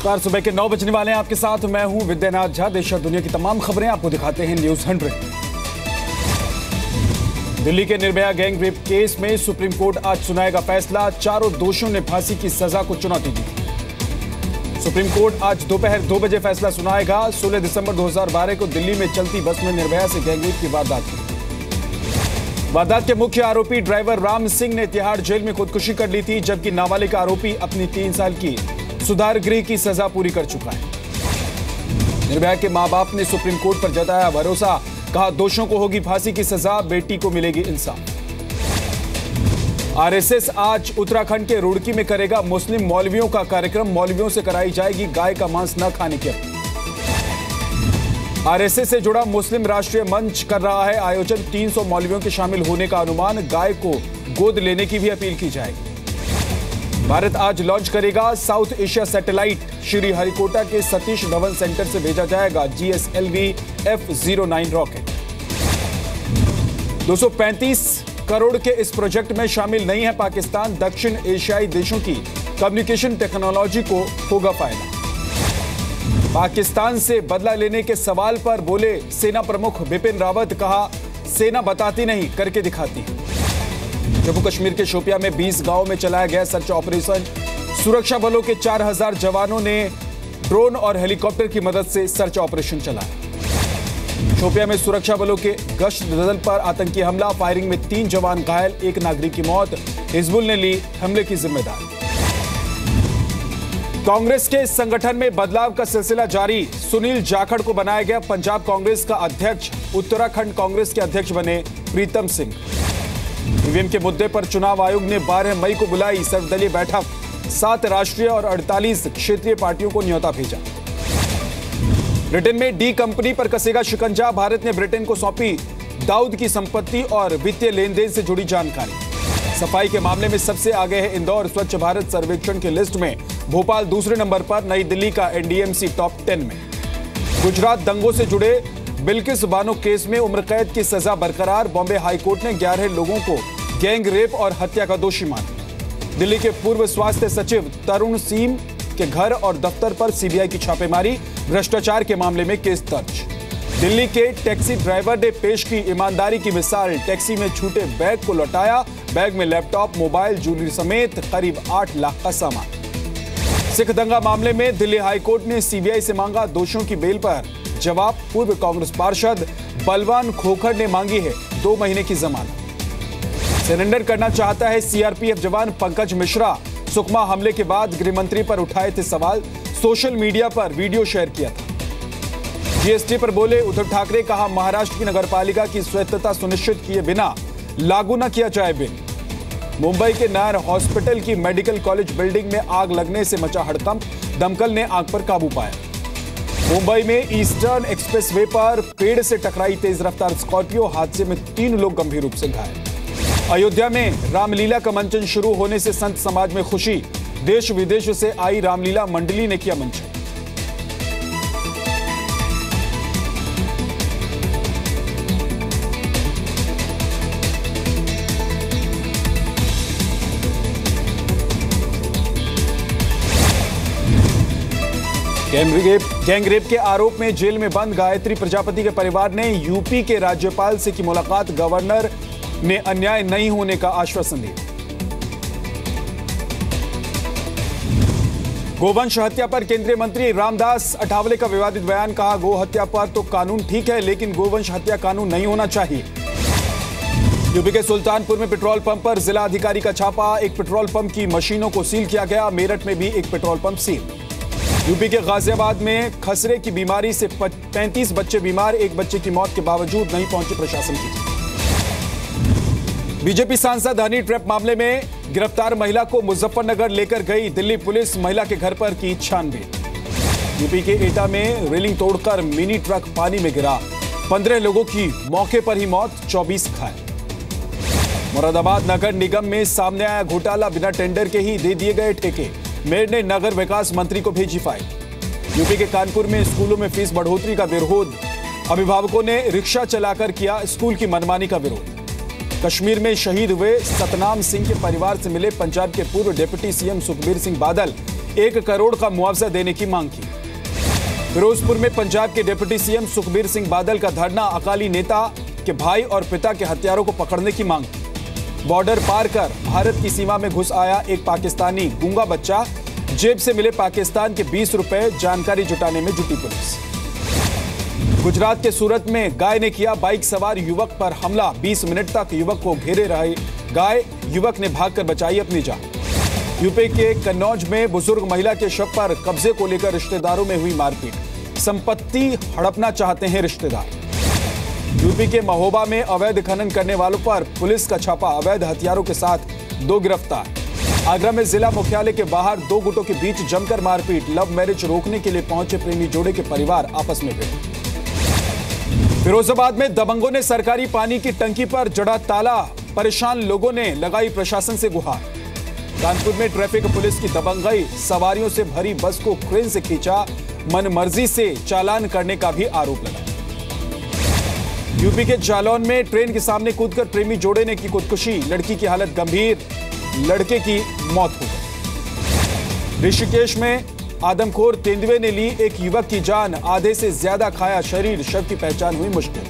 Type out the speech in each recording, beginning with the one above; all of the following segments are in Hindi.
नमस्कार, सुबह के 9 बजने वाले हैं। आपके साथ मैं हूं विद्यानाथ झा। देश और दुनिया की तमाम खबरें आपको दिखाते हैं न्यूज 100। दिल्ली के निर्भया गैंग रेप केस में सुप्रीम कोर्ट आज सुनाएगा फैसला। चारों दोषियों ने फांसी की सजा को चुनौती दी। सुप्रीम कोर्ट आज दोपहर 2 बजे फैसला सुनाएगा। 16 दिसंबर 2012 को दिल्ली में चलती बस में निर्भया से गैंग रेप की वारदात हुई। वारदात के मुख्य आरोपी ड्राइवर राम सिंह ने तिहाड़ जेल में खुदकुशी कर ली थी, जबकि नाबालिग आरोपी अपनी 3 साल की सुधार गृह की सजा पूरी कर चुका है। निर्भया के मां बाप ने सुप्रीम कोर्ट पर जताया भरोसा, कहा दोषियों को होगी फांसी की सजा, बेटी को मिलेगी इंसाफ। आरएसएस आज उत्तराखंड के रुड़की में करेगा मुस्लिम मौलवियों का कार्यक्रम। मौलवियों से कराई जाएगी गाय का मांस न खाने की अपील। आरएसएस से जुड़ा मुस्लिम राष्ट्रीय मंच कर रहा है आयोजन। 300 मौलवियों के शामिल होने का अनुमान। गाय को गोद लेने की भी अपील की जाएगी। भारत आज लॉन्च करेगा south Asia satellite. Shri Harikota के सतीश धवन सेंटर से भेजा जाएगा GSLV F09 रॉकेट। 235 करोड़ के इस प्रोजेक्ट में शामिल नहीं है पाकिस्तान। दक्षिण एशियाई देशों की कम्युनिकेशन टेक्नोलॉजी को होगा फायदा। पाकिस्तान से बदला लेने के सवाल पर बोले सेना प्रमुख बिपिन रावत, कहा सेना बताती नहीं करके दिखाती। जम्मू कश्मीर के शोपियां में 20 गांवों में चलाया गया सर्च ऑपरेशन। सुरक्षा बलों के 4000 जवानों ने ड्रोन और हेलीकॉप्टर की मदद से सर्च ऑपरेशन चलाया। शोपियां में सुरक्षा बलों के गश्त दल पर आतंकी हमला। फायरिंग में 3 जवान घायल, 1 नागरिक की मौत। हिजबुल ने ली हमले की जिम्मेदारी। कांग्रेस के संगठन में बदलाव का सिलसिला जारी। सुनील जाखड़ को बनाया गया पंजाब कांग्रेस का अध्यक्ष। उत्तराखंड कांग्रेस के अध्यक्ष बने प्रीतम सिंह। ईवीएम के मुद्दे पर चुनाव आयोग ने 12 मई को बुलाई सर्वदलीय बैठक। 7 राष्ट्रीय और 48 क्षेत्रीय पार्टियों को न्योता भेजा। ब्रिटेन में डी कंपनी पर कसेगा शिकंजा। भारत ने ब्रिटेन को सौंपी दाऊद की संपत्ति और वित्तीय लेन देन से जुड़ी जानकारी। सफाई के मामले में सबसे आगे है इंदौर। स्वच्छ भारत सर्वेक्षण की लिस्ट में भोपाल दूसरे नंबर पर। नई दिल्ली का NDMC टॉप 10 में। गुजरात दंगों से जुड़े बिल्किस बानो केस में उम्र कैद की सजा बरकरार। बॉम्बे हाईकोर्ट ने 11 लोगों को गैंग रेप और हत्या का दोषी माना। दिल्ली के पूर्व स्वास्थ्य सचिव तरुण सीम के घर और दफ्तर पर CBI की छापेमारी। भ्रष्टाचार के मामले में केस दर्ज। दिल्ली के टैक्सी ड्राइवर ने पेश की ईमानदारी की मिसाल। टैक्सी में छूटे बैग को लौटाया। बैग में लैपटॉप, मोबाइल, ज्वेलरी समेत करीब 8 लाख का सामान। सिख दंगा मामले में दिल्ली हाईकोर्ट ने CBI से मांगा दोषियों की बेल पर जवाब। पूर्व कांग्रेस पार्षद बलवान खोखर ने मांगी है 2 महीने की जमानत। सरेंडर करना चाहता है CRPF जवान पंकज मिश्रा। सुकमा हमले के बाद गृह मंत्री पर उठाए थे सवाल। सोशल मीडिया पर वीडियो शेयर किया था। GST पर बोले उद्धव ठाकरे, कहा महाराष्ट्र की नगरपालिका की स्वायत्तता सुनिश्चित किए बिना लागू न किया जाए बिल। मुंबई के नायर हॉस्पिटल की मेडिकल कॉलेज बिल्डिंग में आग लगने से मचा हड़कंप। दमकल ने आग पर काबू पाया। मुंबई में ईस्टर्न एक्सप्रेसवे पर पेड़ से टकराई तेज रफ्तार स्कॉर्पियो। हादसे में 3 लोग गंभीर रूप से घायल। अयोध्या में रामलीला का मंचन शुरू होने से संत समाज में खुशी। देश विदेश से आई रामलीला मंडली ने किया मंचन। गैंग रेप के आरोप में जेल में बंद गायत्री प्रजापति के परिवार ने यूपी के राज्यपाल से की मुलाकात। गवर्नर ने अन्याय नहीं होने का आश्वासन दिया। गोवंश हत्या पर केंद्रीय मंत्री रामदास अठावले का विवादित बयान। कहा गो हत्या पर तो कानून ठीक है, लेकिन गोवंश हत्या कानून नहीं होना चाहिए। यूपी के सुल्तानपुर में पेट्रोल पंप पर जिला अधिकारी का छापा। एक पेट्रोल पंप की मशीनों को सील किया गया। मेरठ में भी एक पेट्रोल पंप सील। यूपी के गाजियाबाद में खसरे की बीमारी से 35 बच्चे बीमार। एक बच्चे की मौत के बावजूद नहीं पहुंची प्रशासन की टीम। बीजेपी सांसद हनी ट्रैप मामले में गिरफ्तार महिला को मुजफ्फरनगर लेकर गई दिल्ली पुलिस। महिला के घर पर की छानबीन। यूपी के एटा में रेलिंग तोड़कर मिनी ट्रक पानी में गिरा। 15 लोगों की मौके पर ही मौत, 24 घायल। मुरादाबाद नगर निगम में सामने आया घोटाला। बिना टेंडर के ही दे दिए गए ठेके। मेयर ने नगर विकास मंत्री को भेजी फाइल। यूपी के कानपुर में स्कूलों में फीस बढ़ोतरी का विरोध। अभिभावकों ने रिक्शा चलाकर किया स्कूल की मनमानी का विरोध। कश्मीर में शहीद हुए सतनाम सिंह के परिवार से मिले पंजाब के पूर्व डिप्टी CM सुखबीर सिंह बादल। 1 करोड़ का मुआवजा देने की मांग की। फिरोजपुर में पंजाब के डिप्टी सीएम सुखबीर सिंह बादल का धरना, अकाली नेता के भाई और पिता के हत्यारों को पकड़ने की मांग की। बॉर्डर पार कर भारत की सीमा में घुस आया एक पाकिस्तानी गूंगा बच्चा, जेब से मिले पाकिस्तान के 20 रुपए, जानकारी जुटाने में जुटी पुलिस। गुजरात के सूरत में गाय ने किया बाइक सवार युवक पर हमला, 20 मिनट तक युवक को घेरे रही गाय, युवक ने भागकर बचाई अपनी जान। यूपी के कन्नौज में बुजुर्ग महिला के शव पर कब्जे को लेकर रिश्तेदारों में हुई मारपीट, संपत्ति हड़पना चाहते हैं रिश्तेदार। यूपी के महोबा में अवैध खनन करने वालों पर पुलिस का छापा, अवैध हथियारों के साथ 2 गिरफ्तार। आगरा में जिला मुख्यालय के बाहर 2 गुटों के बीच जमकर मारपीट, लव मैरिज रोकने के लिए पहुंचे प्रेमी जोड़े के परिवार आपस में भिड़। फिरोजाबाद में दबंगों ने सरकारी पानी की टंकी पर जड़ा ताला, परेशान लोगों ने लगाई प्रशासन से गुहार। कानपुर में ट्रैफिक पुलिस की दबंगई, सवारियों से भरी बस को क्रेन से खींचा, मनमर्जी से चालान करने का भी आरोप लगा। यूपी के जालौन में ट्रेन के सामने कूदकर प्रेमी जोड़े ने की खुदकुशी, लड़की की हालत गंभीर, लड़के की मौत हो गई। ऋषिकेश में आदमखोर तेंदुए ने ली एक युवक की जान, आधे से ज्यादा खाया शरीर, शव की पहचान हुई मुश्किल।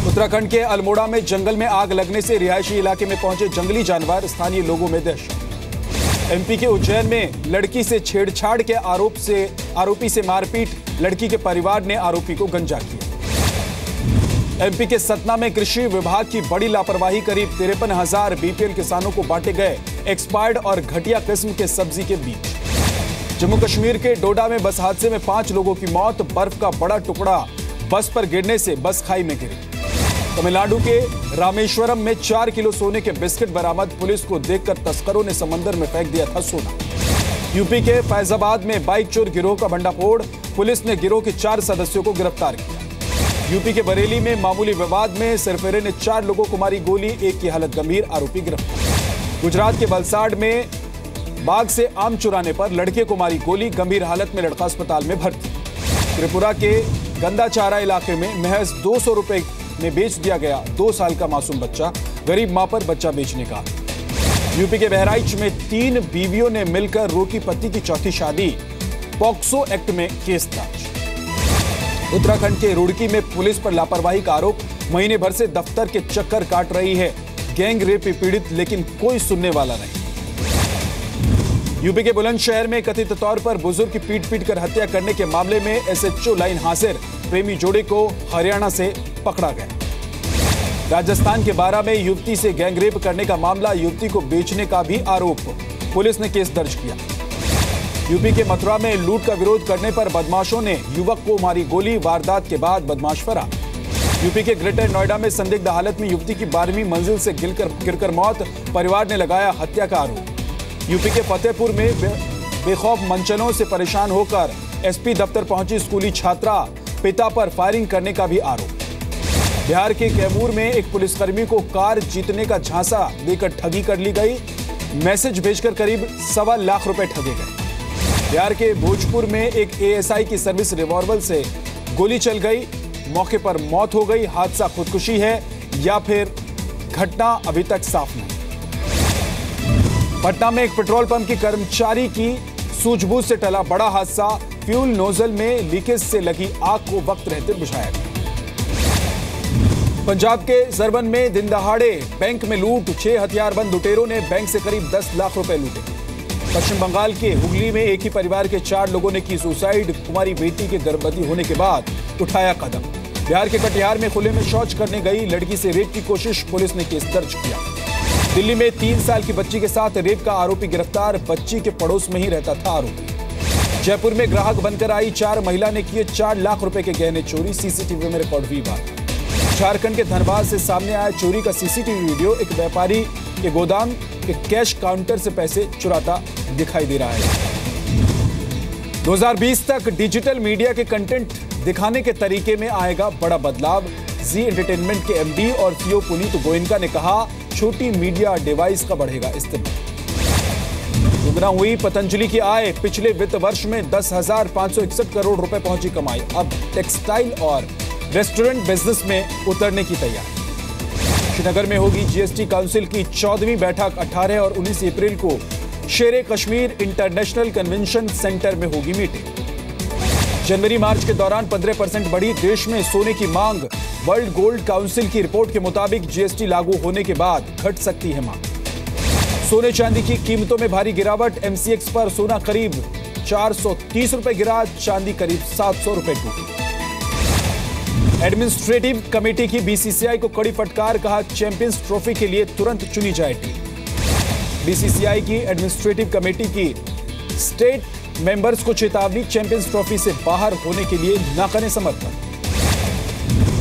उत्तराखंड के अल्मोड़ा में जंगल में आग लगने से रिहायशी इलाके में पहुंचे जंगली जानवर, स्थानीय लोगों में दहशत। एमपी के उज्जैन में लड़की से छेड़छाड़ के आरोपी से मारपीट, लड़की के परिवार ने आरोपी को गंजा किया। एमपी के सतना में कृषि विभाग की बड़ी लापरवाही, करीब 53,000 बीपीएल किसानों को बांटे गए एक्सपायर्ड और घटिया किस्म के सब्जी के बीज। जम्मू कश्मीर के डोडा में बस हादसे में 5 लोगों की मौत, बर्फ का बड़ा टुकड़ा बस पर गिरने से बस खाई में गिरी। तमिलनाडु के रामेश्वरम में 4 किलो सोने के बिस्किट बरामद, पुलिस को देखकर तस्करों ने समंदर में फेंक दिया था सोना। यूपी के फैजाबाद में बाइक चोर गिरोह का भंडाफोड़, पुलिस ने गिरोह के 4 सदस्यों को गिरफ्तार किया। यूपी के बरेली में मामूली विवाद में सरफेरे ने 4 लोगों को मारी गोली, एक की हालत गंभीर, आरोपी गिरफ्तार। गुजरात के वलसाड में बाग से आम चुराने पर लड़के को मारी गोली, गंभीर हालत में लड़का अस्पताल में भर्ती। त्रिपुरा के गंदाचारा इलाके में महज 200 रुपए में बेच दिया गया 2 साल का मासूम बच्चा, गरीब मां पर बच्चा बेचने का। यूपी के बहराइच में 3 बीवियों ने मिलकर रोकी पति की चौथी शादी, पॉक्सो एक्ट में केस दर्ज। उत्तराखंड के रुड़की में पुलिस पर लापरवाही का आरोप, महीने भर से दफ्तर के चक्कर काट रही है गैंग रेप पीड़ित, लेकिन कोई सुनने वाला नहीं। यूपी के बुलंदशहर में कथित तौर पर बुजुर्ग की पीट कर हत्या करने के मामले में एसएचओ लाइन हाजिर, प्रेमी जोड़े को हरियाणा से पकड़ा गया। राजस्थान के बारा में युवती से गैंगरेप करने का मामला, युवती को बेचने का भी आरोप, पुलिस ने केस दर्ज किया। यूपी के मथुरा में लूट का विरोध करने पर बदमाशों ने युवक को मारी गोली, वारदात के बाद बदमाश फरार। यूपी के ग्रेटर नोएडा में संदिग्ध हालत में युवती की 12वीं मंजिल से गिरकर मौत, परिवार ने लगाया हत्या का आरोप। यूपी के फतेहपुर में बेखौफ मंचलों से परेशान होकर एसपी दफ्तर पहुंची स्कूली छात्रा, पिता पर फायरिंग करने का भी आरोप। बिहार के कैमूर में एक पुलिसकर्मी को कार जीतने का झांसा देकर ठगी कर ली गई, मैसेज भेजकर करीब 1.25 लाख रुपए ठगे गए। बिहार के भोजपुर में एक एएसआई की सर्विस रिवॉल्वर से गोली चल गई, मौके पर मौत हो गई। हादसा खुदकुशी है या फिर घटना अभी तक साफ नहीं। पटना में एक पेट्रोल पंप की कर्मचारी की सूझबूझ से टला बड़ा हादसा, फ्यूल नोजल में लीकेज से लगी आग को वक्त रहते बुझाया गया। पंजाब के सरबन में दिन दहाड़े बैंक में लूट, 6 हथियारबंद लुटेरों ने बैंक से करीब 10 लाख रुपए लूटे। पश्चिम बंगाल के हुगली में एक ही परिवार के 4 लोगों ने की सुसाइड, कुमारी बेटी के गर्भवती होने के बाद उठाया कदम। बिहार के कटिहार में खुले में शौच करने गई लड़की से रेप की कोशिश, पुलिस ने केस दर्ज किया। दिल्ली में 3 साल की बच्ची के साथ रेप का आरोपी गिरफ्तार, बच्ची के पड़ोस में ही रहता था आरोपी। जयपुर में ग्राहक बनकर आई 4 महिला ने किए 4 लाख रुपए के गहने चोरी, सीसीटीवी में रिकॉर्ड हुई बात। झारखंड के धनबाद से सामने आया चोरी का सीसीटीवी वीडियो, एक व्यापारी के गोदाम के कैश काउंटर से पैसे चुराता दिखाई दे रहा है। 2020 तक डिजिटल मीडिया के कंटेंट दिखाने के तरीके में आएगा बड़ा बदलाव। जी एंटरटेनमेंट के एमडी और सीईओ पुनीत गोयनका ने कहा, छोटी मीडिया डिवाइस का बढ़ेगा इस्तेमाल। दुगना हुई पतंजलि की आय, पिछले वित्त वर्ष में 10,561 करोड़ रुपए पहुंची कमाई। अब टेक्सटाइल और रेस्टोरेंट बिजनेस में उतरने की तैयारी। श्रीनगर में होगी जीएसटी काउंसिल की 14वीं बैठक, 18 और 19 अप्रैल को शेरे कश्मीर इंटरनेशनल कन्वेंशन सेंटर में होगी मीटिंग। जनवरी मार्च के दौरान 15% बढ़ी देश में सोने की मांग। वर्ल्ड गोल्ड काउंसिल की रिपोर्ट के मुताबिक जीएसटी लागू होने के बाद घट सकती है मांग। सोने चांदी की कीमतों में भारी गिरावट। एमसीएक्स पर सोना करीब 430 रुपए गिरा, चांदी करीब 700 रुपए टूटी। एडमिनिस्ट्रेटिव कमेटी की बीसीसीआई को कड़ी फटकार, कहा चैंपियंस ट्रॉफी के लिए तुरंत चुनी जाए टीम। बीसीसीआई की एडमिनिस्ट्रेटिव कमेटी की स्टेट मेंबर्स को चेतावनी, चैंपियंस ट्रॉफी से बाहर होने के लिए न करें समर्थन।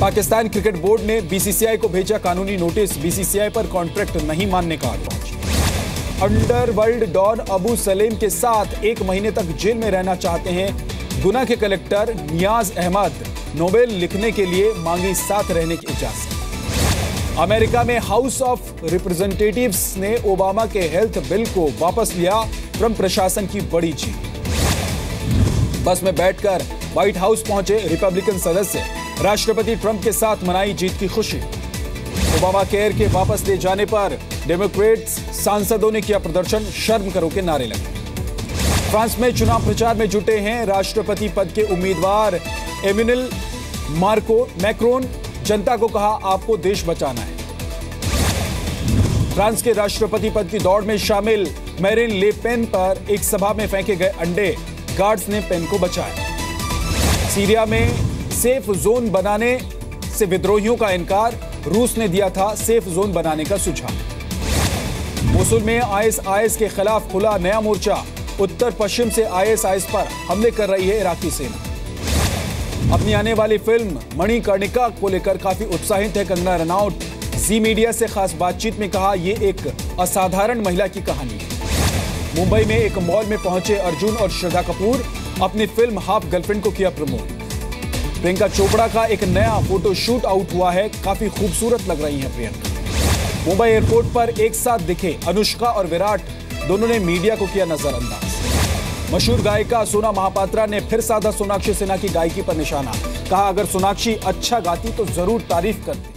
पाकिस्तान क्रिकेट बोर्ड ने बीसीसीआई को भेजा कानूनी नोटिस, बीसीसीआई पर कॉन्ट्रैक्ट नहीं मानने का आरोप। अंडरवर्ल्ड डॉन अबू सलेम के साथ 1 महीने तक जेल में रहना चाहते हैं गुना के कलेक्टर नियाज अहमद, नोबेल लिखने के लिए मांगी साथ रहने की इजाजत। अमेरिका में हाउस ऑफ रिप्रेजेंटेटिव्स ने ओबामा के हेल्थ बिल को वापस लिया, ट्रंप प्रशासन की बड़ी जीत। बस में बैठकर व्हाइट हाउस पहुंचे रिपब्लिकन सदस्य, राष्ट्रपति ट्रंप के साथ मनाई जीत की खुशी। ओबामा केयर के वापस ले जाने पर डेमोक्रेट्स सांसदों ने किया प्रदर्शन, शर्म करो के नारे लगे। फ्रांस में चुनाव प्रचार में जुटे हैं राष्ट्रपति पद के उम्मीदवार एमिनुएल मैक्रोन, जनता को कहा आपको देश बचाना है। फ्रांस के राष्ट्रपति पद की दौड़ में शामिल मैरिन ले पेन पर एक सभा में फेंके गए अंडे, गार्ड्स ने पेन को बचाया। सीरिया में सेफ जोन बनाने से विद्रोहियों का इनकार, रूस ने दिया था सेफ जोन बनाने का सुझाव। मोसुल में आईएसआईएस के खिलाफ खुला नया मोर्चा, उत्तर पश्चिम से आईएसआईएस पर हमले कर रही है इराकी सेना। अपनी आने वाली फिल्म मणिकर्णिका को लेकर काफी उत्साहित है कंगना रनौत। जी मीडिया से खास बातचीत में कहा यह एक असाधारण महिला की कहानी है। मुंबई में एक मॉल में पहुंचे अर्जुन और श्रद्धा कपूर, अपनी फिल्म हाफ गर्लफ्रेंड को किया प्रमोट। प्रियंका चोपड़ा का एक नया फोटो शूट आउट हुआ है, काफी खूबसूरत लग रही हैं प्रियंका। मुंबई एयरपोर्ट पर एक साथ दिखे अनुष्का और विराट, दोनों ने मीडिया को किया नजरअंदाज। मशहूर गायिका सोना महापात्रा ने फिर साधा सोनाक्षी सिन्हा की गायकी पर निशाना, कहा अगर सोनाक्षी अच्छा गाती तो जरूर तारीफ करती।